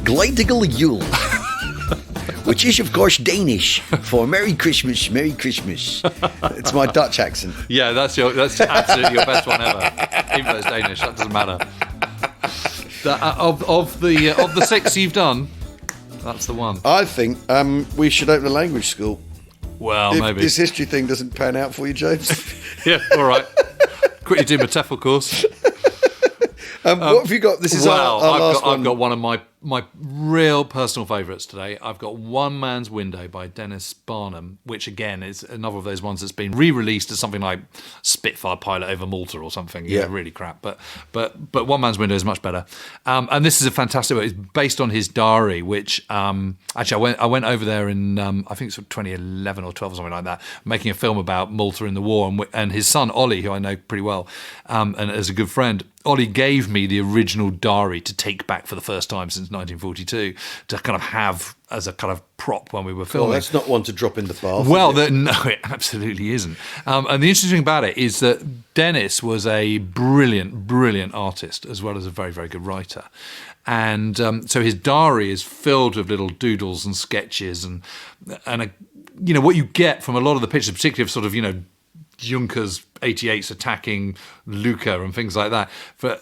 Gleidigal which is, of course, Danish for Merry Christmas, Merry Christmas. It's my Dutch accent. Yeah, that's absolutely your best one ever. Even though it's Danish, that doesn't matter. Of the 6 you've done, that's the one. I think we should open a language school. Well, if maybe this history thing doesn't pan out for you, James. Yeah, all right. Quickly do my TEFL course. What have you got? This is our last one. I've got one of my real personal favourites today. I've got One Man's Window by Denis Barnham, which again is another of those ones that's been re-released as something like Spitfire Pilot over Malta or something. Yeah, really crap. But One Man's Window is much better. And this is a fantastic one. It's based on his diary, which actually I went over there in I think it's 2011 or 12 or something like that, making a film about Malta in the war, and his son Ollie, who I know pretty well, and as a good friend. Ollie gave me the original diary to take back for the first time since 1942 to kind of have as a kind of prop when we were filming. Oh, that's not one to drop in the bath. Well, no, it absolutely isn't. And the interesting thing about it is that Denis was a brilliant, brilliant artist as well as a very, very good writer. And so his diary is filled with little doodles and sketches and what you get from a lot of the pictures, particularly of sort of, Junkers 88s attacking Lucca and things like that. But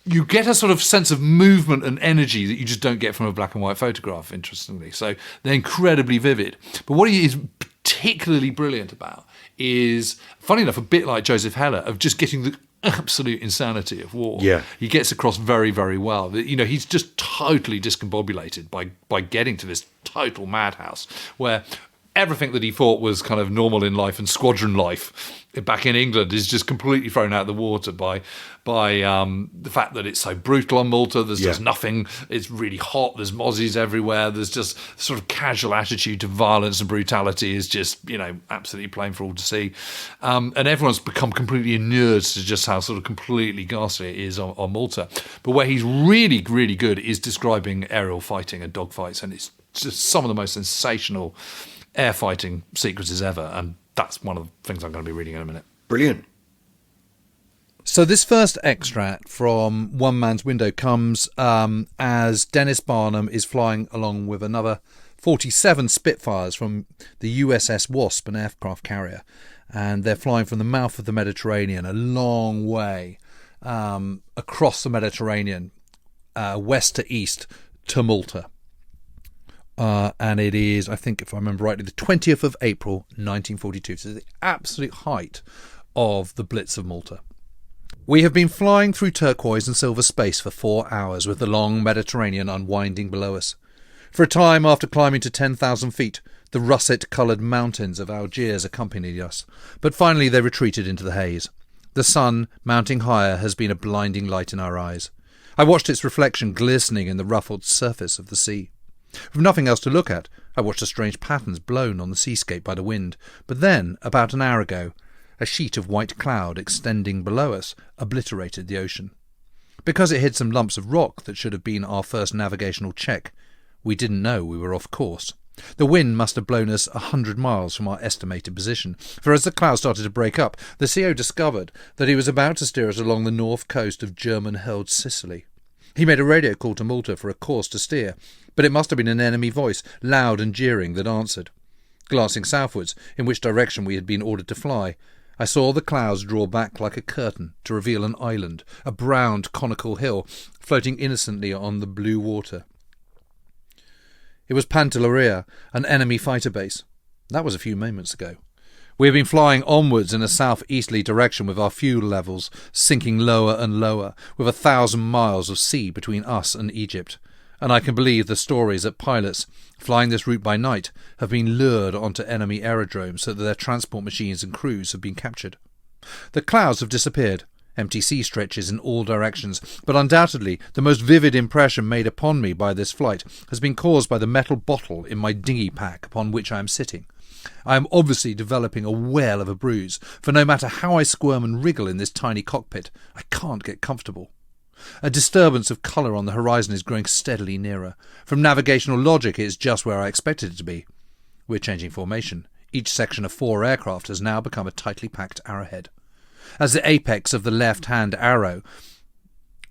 you get a sort of sense of movement and energy that you just don't get from a black and white photograph, interestingly. So they're incredibly vivid. But what he is particularly brilliant about is, funny enough, a bit like Joseph Heller, of just getting the absolute insanity of war. Yeah. He gets across very, very well. He's just totally discombobulated by getting to this total madhouse where everything that he thought was kind of normal in life and squadron life back in England is just completely thrown out of the water by the fact that it's so brutal on Malta. There's just nothing. It's really hot. There's mozzies everywhere. There's just sort of casual attitude to violence and brutality is just, absolutely plain for all to see. And everyone's become completely inured to just how sort of completely ghastly it is on Malta. But where he's really, really good is describing aerial fighting and dogfights. And it's just some of the most sensational air fighting sequences ever, and that's one of the things I'm going to be reading in a minute. Brilliant. So this first extract from One Man's Window comes as Denis Barnham is flying along with another 47 Spitfires from the USS Wasp, an aircraft carrier, and they're flying from the mouth of the Mediterranean a long way across the Mediterranean, west to east to Malta. And it is, I think, if I remember rightly, the 20th of April, 1942. So the absolute height of the Blitz of Malta. We have been flying through turquoise and silver space for 4 hours with the long Mediterranean unwinding below us. For a time after climbing to 10,000 feet, the russet-coloured mountains of Algiers accompanied us, but finally they retreated into the haze. The sun, mounting higher, has been a blinding light in our eyes. I watched its reflection glistening in the ruffled surface of the sea. With nothing else to look at, I watched the strange patterns blown on the seascape by the wind, but then, about an hour ago, a sheet of white cloud extending below us obliterated the ocean. Because it hid some lumps of rock that should have been our first navigational check, we didn't know we were off course. The wind must have blown us 100 miles from our estimated position, for as the cloud started to break up, the CO discovered that he was about to steer us along the north coast of German-held Sicily. He made a radio call to Malta for a course to steer, but it must have been an enemy voice, loud and jeering, that answered. Glancing southwards, in which direction we had been ordered to fly, I saw the clouds draw back like a curtain to reveal an island, a browned conical hill, floating innocently on the blue water. It was Pantelleria, an enemy fighter base. That was a few moments ago. We had been flying onwards in a south-easterly direction with our fuel levels sinking lower and lower, with 1,000 miles of sea between us and Egypt. And I can believe the stories that pilots, flying this route by night, have been lured onto enemy aerodromes so that their transport machines and crews have been captured. The clouds have disappeared, empty sea stretches in all directions, but undoubtedly the most vivid impression made upon me by this flight has been caused by the metal bottle in my dinghy pack upon which I am sitting. I am obviously developing a whale of a bruise, for no matter how I squirm and wriggle in this tiny cockpit, I can't get comfortable. A disturbance of colour on the horizon is growing steadily nearer. From navigational logic, it is just where I expected it to be. We're changing formation. Each section of 4 aircraft has now become a tightly packed arrowhead. As the apex of the left-hand arrow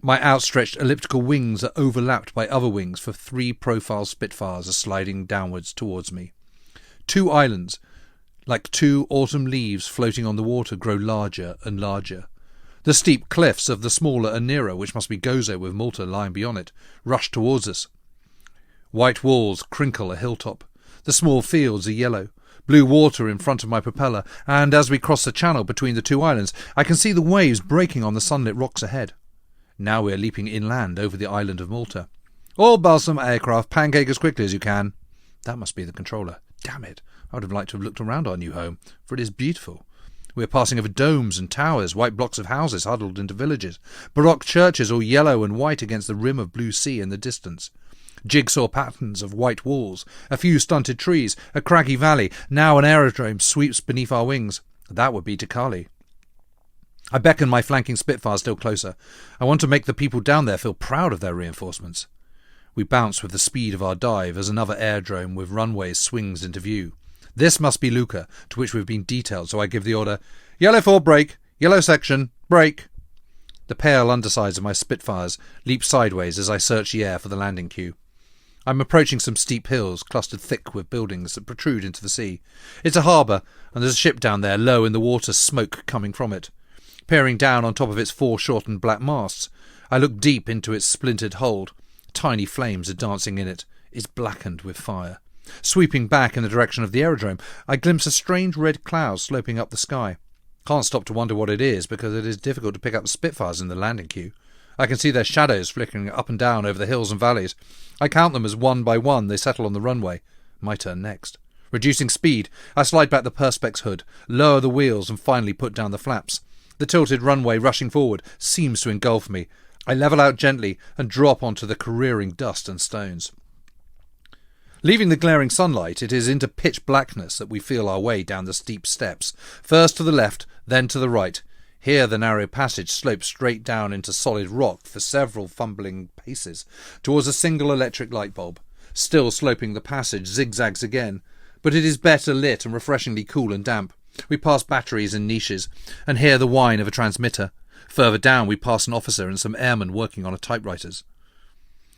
My outstretched elliptical wings are overlapped by other wings, for 3 profile Spitfires are sliding downwards towards me. 2 islands, like 2 autumn leaves floating on the water, grow larger and larger. The steep cliffs of the smaller are nearer, which must be Gozo with Malta lying beyond it, rush towards us. White walls crinkle a hilltop. The small fields are yellow. Blue water in front of my propeller, and as we cross the channel between the 2 islands, I can see the waves breaking on the sunlit rocks ahead. Now we are leaping inland over the island of Malta. All balsam aircraft, pancake as quickly as you can. That must be the controller. Damn it, I would have liked to have looked around our new home, for it is beautiful. We are passing over domes and towers, white blocks of houses huddled into villages, baroque churches all yellow and white against the rim of blue sea in the distance. Jigsaw patterns of white walls, a few stunted trees, a craggy valley. Now an aerodrome sweeps beneath our wings. That would be Takali. I beckon my flanking Spitfire still closer. I want to make the people down there feel proud of their reinforcements. We bounce with the speed of our dive as another aerodrome with runways swings into view. This must be Lucca, to which we've been detailed, so I give the order, "Yellow 4 brake, yellow section, brake." The pale undersides of my Spitfires leap sideways as I search the air for the landing queue. I'm approaching some steep hills, clustered thick with buildings that protrude into the sea. It's a harbour, and there's a ship down there, low in the water, smoke coming from it. Peering down on top of its 4 shortened black masts, I look deep into its splintered hold. Tiny flames are dancing in it. It's blackened with fire. Sweeping back in the direction of the aerodrome, I glimpse a strange red cloud sloping up the sky. Can't stop to wonder what it is, because it is difficult to pick up the Spitfires in the landing queue. I can see their shadows flickering up and down over the hills and valleys. I count them as one by one they settle on the runway. My turn next. Reducing speed, I slide back the Perspex hood, lower the wheels and finally put down the flaps. The tilted runway rushing forward seems to engulf me. I level out gently and drop onto the careering dust and stones. Leaving the glaring sunlight, it is into pitch blackness that we feel our way down the steep steps, first to the left, then to the right. Here the narrow passage slopes straight down into solid rock for several fumbling paces, towards a single electric light bulb. Still sloping, the passage zigzags again, but it is better lit and refreshingly cool and damp. We pass batteries and niches, and hear the whine of a transmitter. Further down we pass an officer and some airmen working on typewriters.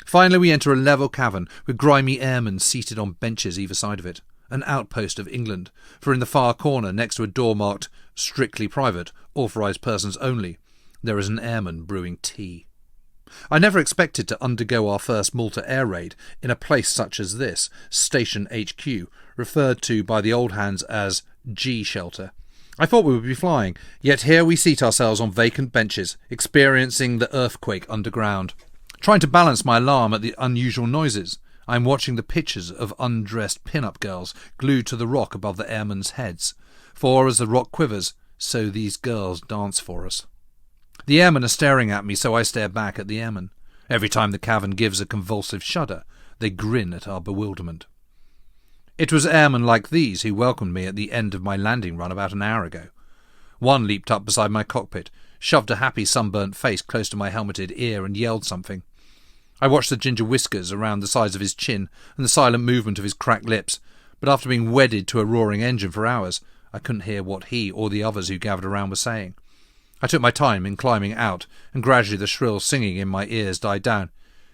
Finally we enter a level cavern, with grimy airmen seated on benches either side of it. An outpost of England, for in the far corner, next to a door marked "Strictly Private, Authorised Persons Only," there is an airman brewing tea. I never expected to undergo our first Malta air raid in a place such as this, Station HQ, referred to by the old hands as G Shelter. I thought we would be flying, yet here we seat ourselves on vacant benches, experiencing the earthquake underground. Trying to balance my alarm at the unusual noises, I am watching the pictures of undressed pin-up girls glued to the rock above the airmen's heads. For as the rock quivers, so these girls dance for us. The airmen are staring at me, so I stare back at the airmen. Every time the cavern gives a convulsive shudder, they grin at our bewilderment. It was airmen like these who welcomed me at the end of my landing run about an hour ago. One leaped up beside my cockpit, shoved a happy sunburnt face close to my helmeted ear and yelled something. I watched the ginger whiskers around the sides of his chin and the silent movement of his cracked lips, but after being wedded to a roaring engine for hours, I couldn't hear what he or the others who gathered around were saying. I took my time in climbing out, and gradually the shrill singing in my ears died down.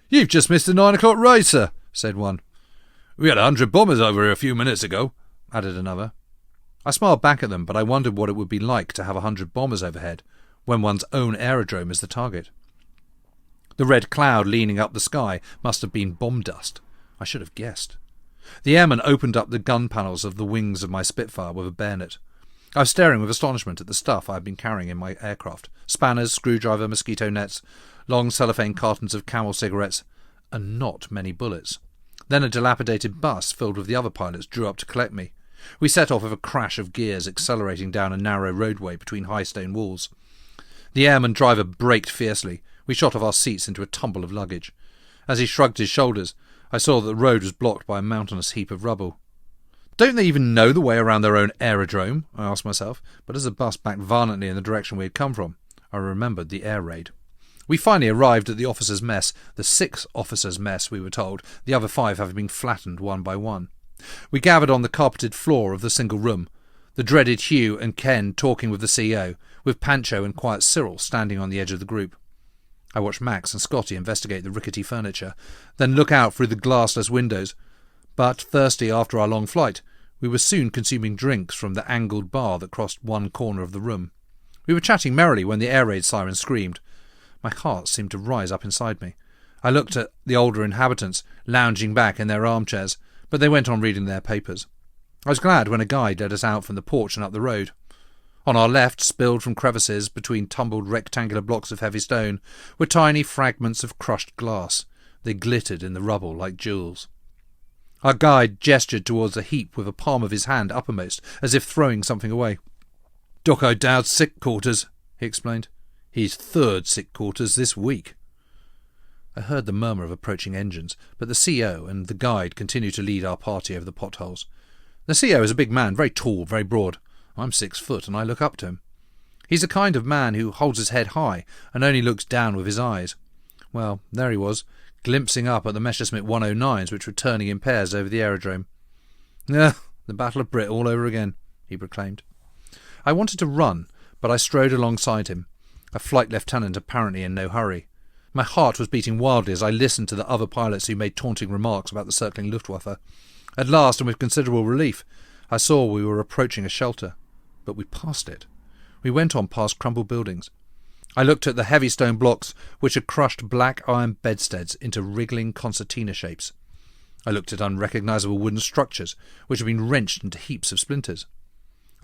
"You've just missed the 9 o'clock raid, sir," said one. "We had 100 bombers over here a few minutes ago," added another. I smiled back at them, but I wondered what it would be like to have 100 bombers overhead, when one's own aerodrome is the target. The red cloud leaning up the sky must have been bomb dust. I should have guessed. The airman opened up the gun panels of the wings of my Spitfire with a bayonet. I was staring with astonishment at the stuff I had been carrying in my aircraft. Spanners, screwdriver, mosquito nets, long cellophane cartons of Camel cigarettes, and not many bullets. Then a dilapidated bus filled with the other pilots drew up to collect me. We set off with a crash of gears accelerating down a narrow roadway between high stone walls. The airman driver braked fiercely. We shot off our seats into a tumble of luggage. As he shrugged his shoulders, I saw that the road was blocked by a mountainous heap of rubble. Don't they even know the way around their own aerodrome? I asked myself, but as the bus backed violently in the direction we had come from, I remembered the air raid. We finally arrived at the officers' mess, the 6 officers' mess, we were told, the other 5 having been flattened one by one. We gathered on the carpeted floor of the single room, the dreaded Hugh and Ken talking with the CEO, with Pancho and quiet Cyril standing on the edge of the group. I watched Max and Scotty investigate the rickety furniture, then look out through the glassless windows. But, thirsty after our long flight, we were soon consuming drinks from the angled bar that crossed one corner of the room. We were chatting merrily when the air raid siren screamed. My heart seemed to rise up inside me. I looked at the older inhabitants, lounging back in their armchairs, but they went on reading their papers. I was glad when a guide led us out from the porch and up the road. On our left, spilled from crevices between tumbled rectangular blocks of heavy stone, were tiny fragments of crushed glass. They glittered in the rubble like jewels. Our guide gestured towards a heap with a palm of his hand uppermost, as if throwing something away. "Doc O'Dowd's sick quarters," he explained. "His third sick quarters this week." I heard the murmur of approaching engines, but the CO and the guide continued to lead our party over the potholes. The CO is a big man, very tall, very broad. I'm 6 foot, and I look up to him. He's the kind of man who holds his head high and only looks down with his eyes. Well, there he was, glimpsing up at the Messerschmitt 109s which were turning in pairs over the aerodrome. "The Battle of Britt all over again," he proclaimed. I wanted to run, but I strode alongside him, a flight lieutenant apparently in no hurry. My heart was beating wildly as I listened to the other pilots who made taunting remarks about the circling Luftwaffe. At last, and with considerable relief, I saw we were approaching a shelter. But we passed it. We went on past crumbled buildings. I looked at the heavy stone blocks which had crushed black iron bedsteads into wriggling concertina shapes. I looked at unrecognisable wooden structures which had been wrenched into heaps of splinters.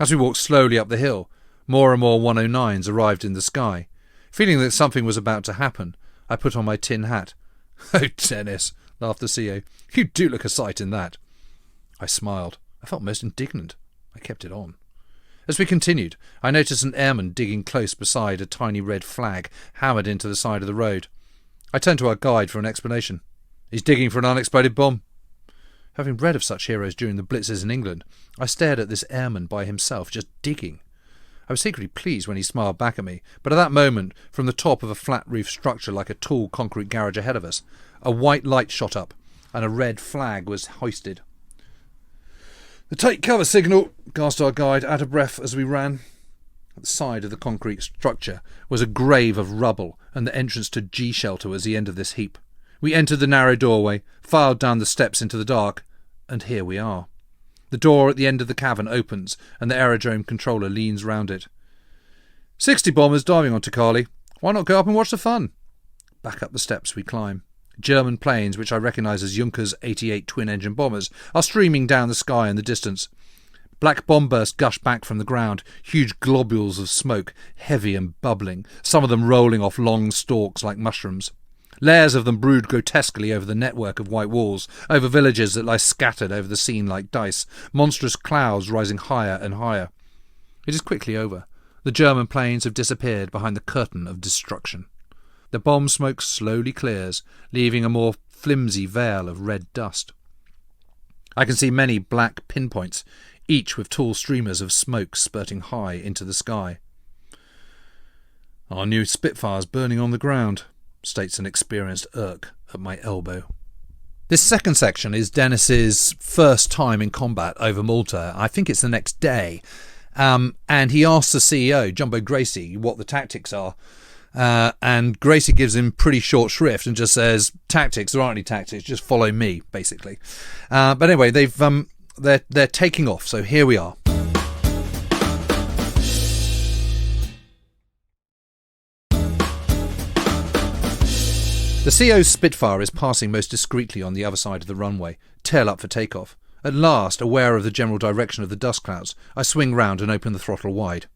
As we walked slowly up the hill, more and more 109s arrived in the sky. Feeling that something was about to happen, I put on my tin hat. "Oh, Dennis," laughed the CO, "you do look a sight in that." I smiled. I felt most indignant. I kept it on. As we continued, I noticed an airman digging close beside a tiny red flag hammered into the side of the road. I turned to our guide for an explanation. "He's digging for an unexploded bomb." Having read of such heroes during the blitzes in England, I stared at this airman by himself, just digging. I was secretly pleased when he smiled back at me, but at that moment, from the top of a flat-roof structure like a tall concrete garage ahead of us, a white light shot up, and a red flag was hoisted. "The take cover signal," gasped our guide, out of breath as we ran. At the side of the concrete structure was a grave of rubble, and the entrance to G shelter was the end of this heap. We entered the narrow doorway, filed down the steps into the dark, and here we are. The door at the end of the cavern opens, and the aerodrome controller leans round it. 60 bombers diving on Takali. Why not go up and watch the fun?" Back up the steps we climb. German planes, which I recognise as Junkers 88 twin-engine bombers, are streaming down the sky in the distance. Black bomb bursts gush back from the ground, huge globules of smoke, heavy and bubbling, some of them rolling off long stalks like mushrooms. Layers of them brood grotesquely over the network of white walls, over villages that lie scattered over the scene like dice, monstrous clouds rising higher and higher. It is quickly over. The German planes have disappeared behind the curtain of destruction. The bomb smoke slowly clears, leaving a more flimsy veil of red dust. I can see many black pinpoints, each with tall streamers of smoke spurting high into the sky. "Our new Spitfire's burning on the ground," states an experienced Urk at my elbow. This second section is Dennis's first time in combat over Malta. I think it's the next day. And he asks the CEO, Jumbo Gracie, what the tactics are. And Gracie gives him pretty short shrift and just says, "Tactics, there aren't any tactics, just follow me," basically. But anyway, they're taking off, so here we are. The CO's Spitfire is passing most discreetly on the other side of the runway, tail up for takeoff. At last, aware of the general direction of the dust clouds, I swing round and open the throttle wide,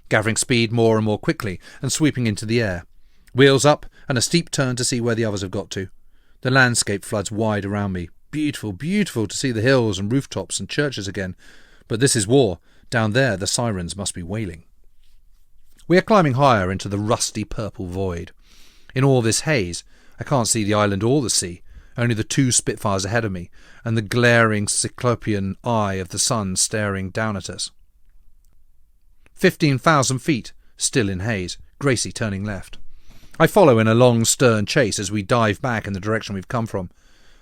gathering speed more and more quickly and sweeping into the air. Wheels up and a steep turn to see where the others have got to. The landscape floods wide around me. Beautiful, beautiful to see the hills and rooftops and churches again. But this is war. Down there the sirens must be wailing. We are climbing higher into the rusty purple void. In all this haze, I can't see the island or the sea, only the 2 Spitfires ahead of me, and the glaring cyclopean eye of the sun staring down at us. 15,000 feet, still in haze, Gracie turning left. I follow in a long stern chase as we dive back in the direction we've come from.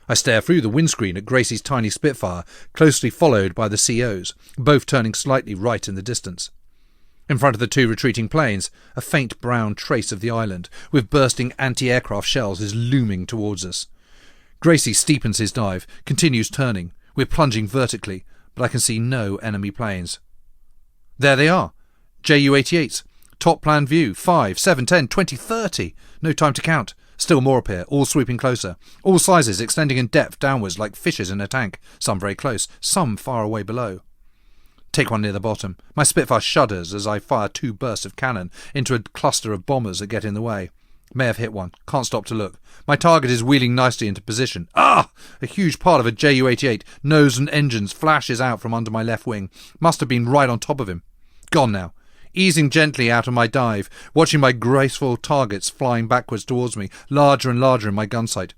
I stare through the windscreen at Gracie's tiny Spitfire, closely followed by the CO's, both turning slightly right in the distance. In front of the two retreating planes, a faint brown trace of the island, with bursting anti-aircraft shells, is looming towards us. Gracie steepens his dive, continues turning. We're plunging vertically, but I can see no enemy planes. There they are. Ju-88s. Top plan view. 5, 7, 10, 20, 30. No time to count. Still more appear, all sweeping closer. All sizes extending in depth downwards like fishes in a tank. Some very close, some far away below. Take one near the bottom. My Spitfire shudders as I fire 2 bursts of cannon into a cluster of bombers that get in the way. May have hit one. Can't stop to look. My target is wheeling nicely into position. Ah! A huge part of a Ju-88, nose and engines, flashes out from under my left wing. Must have been right on top of him. Gone now. Easing gently out of my dive, watching my graceful targets flying backwards towards me, larger and larger in my gun sight.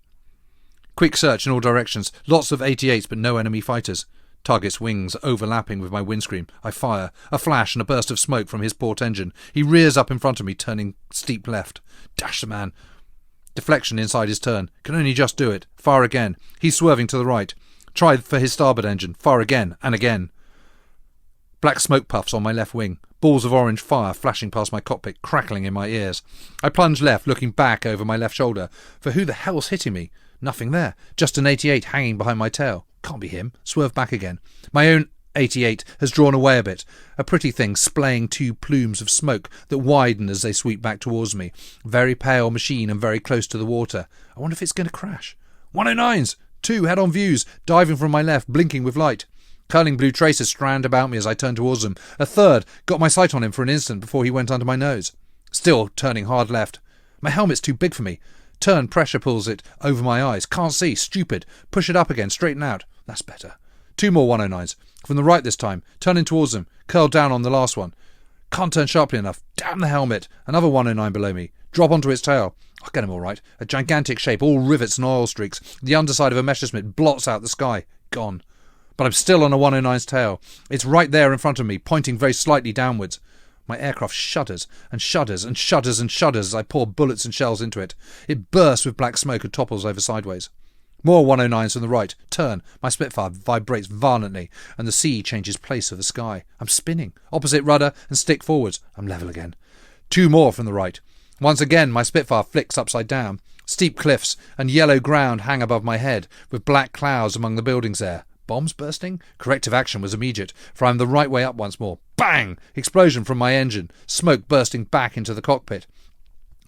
Quick search in all directions. Lots of 88s, but no enemy fighters. Target's wings overlapping with my windscreen. I fire. A flash and a burst of smoke from his port engine. He rears up in front of me, turning steep left. Dash the man. Deflection inside his turn. Can only just do it. Fire again. He's swerving to the right. Try for his starboard engine. Fire again and again. Black smoke puffs on my left wing. Balls of orange fire flashing past my cockpit, crackling in my ears. I plunge left, looking back over my left shoulder. For who the hell's hitting me? Nothing there. Just an 88 hanging behind my tail. Can't be him. Swerve back again. My own 88 has drawn away a bit. A pretty thing splaying 2 plumes of smoke that widen as they sweep back towards me. Very pale machine and very close to the water. I wonder if it's going to crash. 109s! 2 head-on views, diving from my left, blinking with light. Curling blue tracers strand about me as I turn towards them. A third got my sight on him for an instant before he went under my nose. Still turning hard left. My helmet's too big for me. Turn, pressure pulls it over my eyes. Can't see. Stupid. Push it up again. Straighten out. That's better. 2 more 109s. From the right this time. Turning towards them. Curl down on the last one. Can't turn sharply enough. Damn the helmet. Another 109 below me. Drop onto its tail. I'll get him all right. A gigantic shape, all rivets and oil streaks. The underside of a Messerschmitt blots out the sky. Gone. But I'm still on a 109's tail. It's right there in front of me, pointing very slightly downwards. My aircraft shudders and shudders and shudders and shudders as I pour bullets and shells into it. It bursts with black smoke and topples over sideways. More 109s from the right. Turn. My Spitfire vibrates violently, and the sea changes place of the sky. I'm spinning. Opposite rudder and stick forwards. I'm level again. 2 more from the right. Once again, my Spitfire flicks upside down. Steep cliffs and yellow ground hang above my head, with black clouds among the buildings there. Bombs bursting? Corrective action was immediate, for I am the right way up once more. Bang! Explosion from my engine. Smoke bursting back into the cockpit.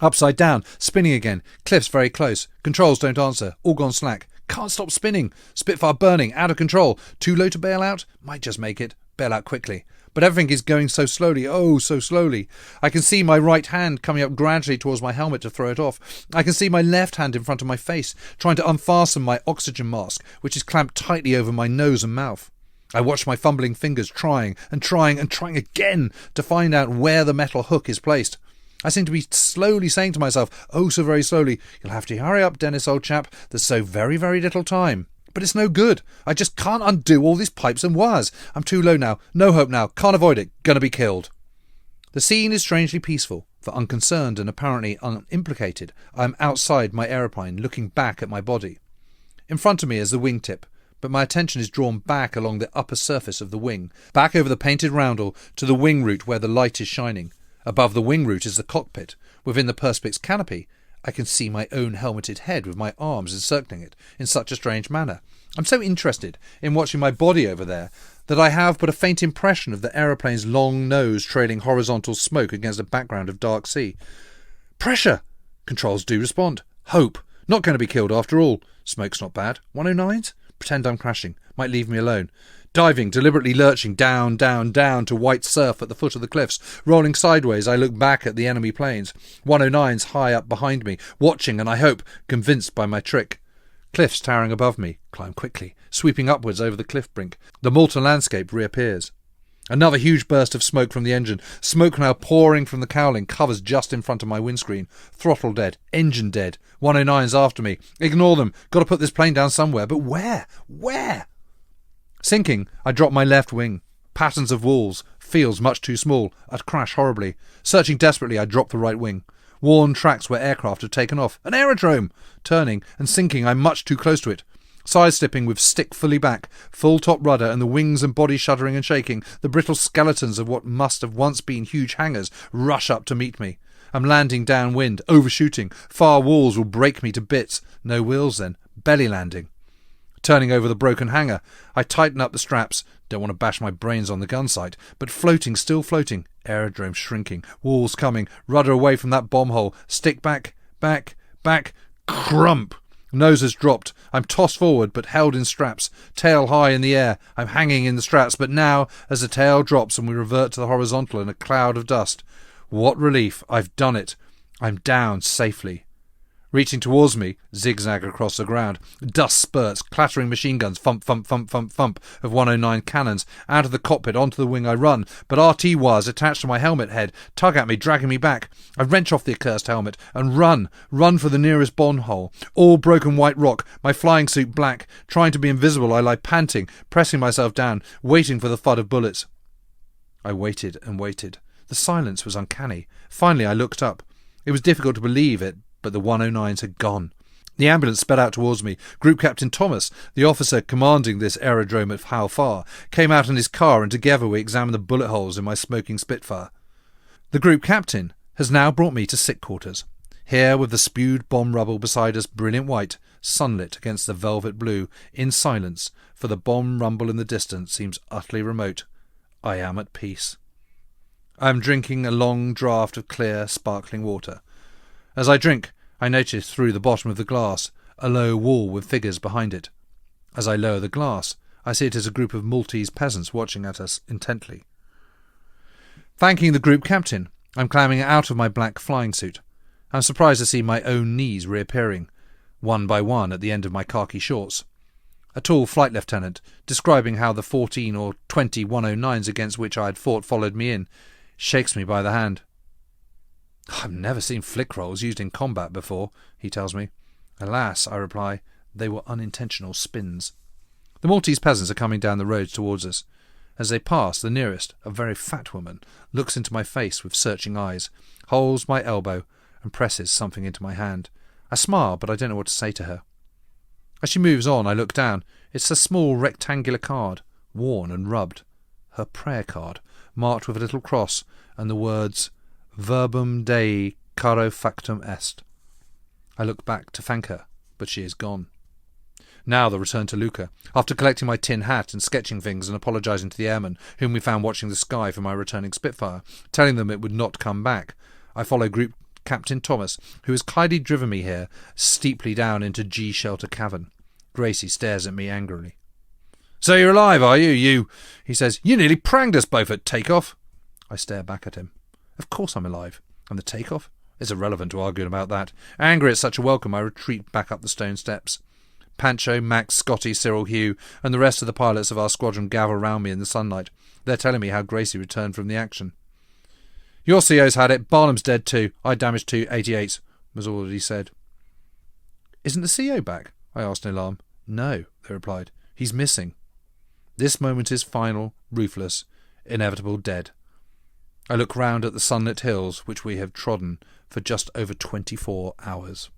Upside down, spinning again. Cliffs very close. Controls don't answer. All gone slack. Can't stop spinning. Spitfire burning. Out of control. Too low to bail out? Might just make it. Bail out quickly. But everything is going so slowly, oh, so slowly. I can see my right hand coming up gradually towards my helmet to throw it off. I can see my left hand in front of my face, trying to unfasten my oxygen mask, which is clamped tightly over my nose and mouth. I watch my fumbling fingers trying and trying and trying again to find out where the metal hook is placed. I seem to be slowly saying to myself, oh, so very slowly, you'll have to hurry up, Dennis, old chap. There's so very, very little time. But it's no good. I just can't undo all these pipes and wires. I'm too low now. No hope now. Can't avoid it. Gonna be killed. The scene is strangely peaceful, for unconcerned and apparently unimplicated, I am outside my aeroplane, looking back at my body. In front of me is the wingtip, but my attention is drawn back along the upper surface of the wing, back over the painted roundel to the wing root where the light is shining. Above the wing root is the cockpit. Within the Perspex canopy, I can see my own helmeted head with my arms encircling it in such a strange manner. I'm so interested in watching my body over there that I have but a faint impression of the aeroplane's long nose trailing horizontal smoke against a background of dark sea. Pressure! Controls do respond. Hope. Not going to be killed after all. Smoke's not bad. 109s? Pretend I'm crashing. Might leave me alone. Diving, deliberately lurching down, down, down to white surf at the foot of the cliffs. Rolling sideways, I look back at the enemy planes. 109s high up behind me, watching and, I hope, convinced by my trick. Cliffs towering above me. Climb quickly, sweeping upwards over the cliff brink. The Malta landscape reappears. Another huge burst of smoke from the engine. Smoke now pouring from the cowling covers just in front of my windscreen. Throttle dead. Engine dead. 109s after me. Ignore them. Got to put this plane down somewhere. But where? Where? Sinking, I drop my left wing. Patterns of walls. Fields much too small. I'd crash horribly. Searching desperately, I drop the right wing. Worn tracks where aircraft have taken off. An aerodrome! Turning and sinking, I'm much too close to it. Side-slipping with stick fully back, full-top rudder and the wings and body shuddering and shaking, the brittle skeletons of what must have once been huge hangars rush up to meet me. I'm landing downwind, overshooting. Far walls will break me to bits. No wheels then. Belly landing. Turning over the broken hangar, I tighten up the straps. Don't want to bash my brains on the gun sight. But floating, still floating. Aerodrome shrinking. Walls coming. Rudder away from that bomb hole. Stick back, back, back. Crump. Nose has dropped. I'm tossed forward, but held in straps. Tail high in the air. I'm hanging in the straps. But now, as the tail drops and we revert to the horizontal in a cloud of dust, what relief. I've done it. I'm down safely. Reaching towards me, zigzag across the ground. Dust spurts, clattering machine guns, thump, thump, thump, thump, thump of 109 cannons. Out of the cockpit, onto the wing I run, but RT wires attached to my helmet head tug at me, dragging me back. I wrench off the accursed helmet and run for the nearest bomb hole. All broken white rock, my flying suit black. Trying to be invisible, I lie panting, pressing myself down, waiting for the thud of bullets. I waited and waited. The silence was uncanny. Finally, I looked up. It was difficult to believe it, but the 109s had gone. The ambulance sped out towards me. Group Captain Thomas, the officer commanding this aerodrome at How Far, came out in his car and together we examined the bullet holes in my smoking Spitfire. The Group Captain has now brought me to sick quarters. Here, with the spewed bomb rubble beside us, brilliant white, sunlit against the velvet blue, in silence, for the bomb rumble in the distance seems utterly remote, I am at peace. I am drinking a long draught of clear, sparkling water. As I drink, I notice through the bottom of the glass a low wall with figures behind it. As I lower the glass, I see it as a group of Maltese peasants watching at us intently. Thanking the group captain, I'm climbing out of my black flying suit. I'm surprised to see my own knees reappearing, one by one at the end of my khaki shorts. A tall flight lieutenant, describing how the 14 or 20 109s against which I had fought followed me in, shakes me by the hand. I've never seen flick rolls used in combat before, he tells me. Alas, I reply, they were unintentional spins. The Maltese peasants are coming down the road towards us. As they pass, the nearest, a very fat woman, looks into my face with searching eyes, holds my elbow, and presses something into my hand. I smile, but I don't know what to say to her. As she moves on, I look down. It's a small rectangular card, worn and rubbed. Her prayer card, marked with a little cross, and the words, Verbum Dei caro factum est. I look back to thank her, but she is gone. Now the return to Lucca. After collecting my tin hat and sketching things and apologising to the airmen, whom we found watching the sky for my returning Spitfire, telling them it would not come back, I follow Group Captain Thomas, who has kindly driven me here, steeply down into G Shelter Cavern. Gracie stares at me angrily. So you're alive, are you? He says, you nearly pranged us both at takeoff. I stare back at him. Of course I'm alive. And the takeoff? It's irrelevant to arguing about that. Angry at such a welcome, I retreat back up the stone steps. Pancho, Max, Scotty, Cyril, Hugh, and the rest of the pilots of our squadron gather round me in the sunlight. They're telling me how Gracie returned from the action. Your CO's had it. Barnum's dead too. I damaged 2 88s, was all that he said. Isn't the CO back? I asked in alarm. No, they replied. He's missing. This moment is final, ruthless, inevitable dead. I look round at the sunlit hills which we have trodden for just over 24 hours.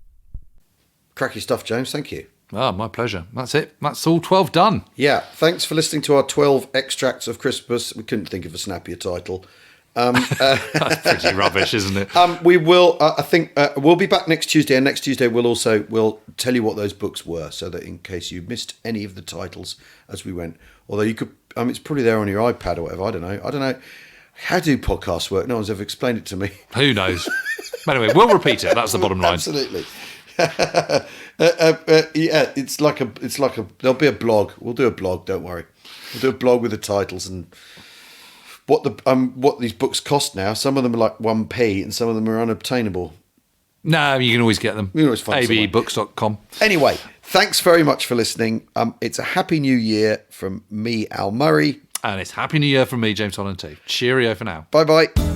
Cracky stuff, James. Thank you. Ah, my pleasure. That's it. That's all 12 done. Yeah, thanks for listening to our 12 extracts of Christmas. We couldn't think of a snappier title. That's pretty rubbish, isn't it? We will. I think we'll be back next Tuesday, and next Tuesday we'll tell you what those books were, so that in case you missed any of the titles as we went. Although you could, it's probably there on your iPad or whatever. I don't know. How do podcasts work? No one's ever explained it to me. Who knows? Anyway, we'll repeat it. That's the bottom line. Absolutely. Yeah, it's like a. There'll be a blog. We'll do a blog. Don't worry. We'll do a blog with the titles and what these books cost now. Some of them are like 1p, and some of them are unobtainable. No, you can always get them. You can always find abebooks.com. Anyway, thanks very much for listening. It's a happy new year from me, Al Murray. And it's Happy New Year from me, James Holland too. Cheerio for now. Bye-bye.